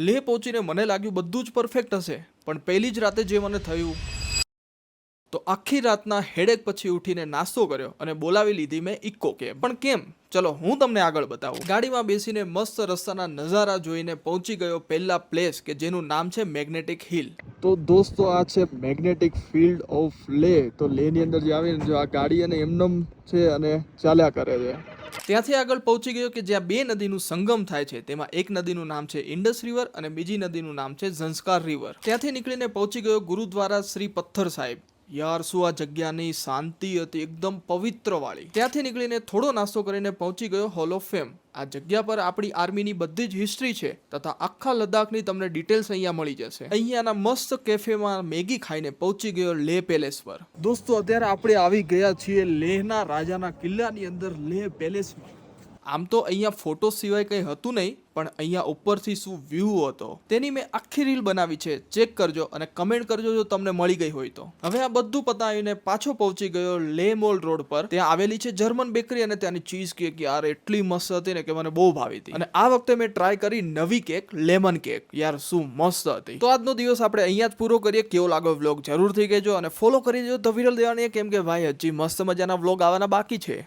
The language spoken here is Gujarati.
લેહ પહોંચીને મને લાગ્યું બધું જ પરફેક્ટ હશે, પણ પહેલી જ રાતે જે મને થયું, તો આખી રાતના હેડેક પછી ઉઠીને નાસ્તો કર્યો અને બોલાવી લીધી મેં ઇકો કેબ. પણ કેમ? ચલો હું તમને આગળ બતાવું. ગાડીમાં બેસીને મસ્ત રસ્તાના નજારા જોઈને પહોંચી ગયો પહેલા પ્લેસ કે જેનું નામ છે મેગ્નેટિક હિલ. તો દોસ્તો આ છે મેગ્નેટિક ફિલ્ડ ઓફ લેહ. તો લેહની અંદર જે આવીને જો આ ગાડી અને એમનેમ છે અને ચાલ્યા કરે છે. ત્યાંથી આગળ પહોંચી ગયો કે જ્યાં બે નદીનું સંગમ થાય છે. તેમાં એક નદીનું નામ છે ઇન્ડસ રિવર અને બીજી નદીનું નામ છે ઝંસ્કાર રિવર. ત્યાંથી નીકળીને પહોંચી ગયો ગુરુદ્વારા શ્રી પથ્થર સાહિબ. યાર શું આ જગ્યાની શાંતિ હતી, એકદમ પવિત્ર વાળી. ત્યાંથી નીકળીને થોડો નાસ્તો કરીને પહોંચી ગયો હોલ ઓફ ફેમ. આ જગ્યા પર આપણી આર્મીની બધી જ હિસ્ટ્રી છે તથા આખા લદ્દાખની તમને ડિટેલ્સ અહીંયા મળી જશે. અહીંયાના મસ્ત કેફેમાં મેગી ખાઈને પહોંચી ગયો લેહ પેલેસ પર. દોસ્તો અત્યારે આપણે આવી ગયા છીએ લેહના રાજાના કિલ્લાની અંદર, લેહ પેલેસમાં. આમ તો અહીંયા ફોટો સિવાય કંઈ હતું નહીં, પણ અહીંયા ઉપરથી શું વ્યૂ હતો તેની મેં આખી રીલ બનાવી છે. ચેક કરજો અને કમેન્ટ કરજો જો તમને મળી ગઈ હોય તો. હવે આ બધું પતાવીને પાછો પહોંચી ગયો લેહ મોલ રોડ પર. ત્યાં આવેલી છે જર્મન બેકરી અને ત્યાંની ચીઝ કેક યાર એટલી મસ્ત હતી ને કે મને બહુ ભાવી હતી. અને આ વખતે મેં ટ્રાય કરી નવી કેક, લેમન કેક. યાર શું મસ્ત હતી. તો આજનો દિવસ આપણે અહીંયા જ પૂરો કરીએ. કેવો લાગ્યો વ્લોગ જરૂરથી કહેજો અને ફોલો કરી દેજો ધ વિરલ દેવાણીએ, કેમ કે ભાઈ હજી મસ્ત મજાના વ્લોગ આવવાના બાકી છે.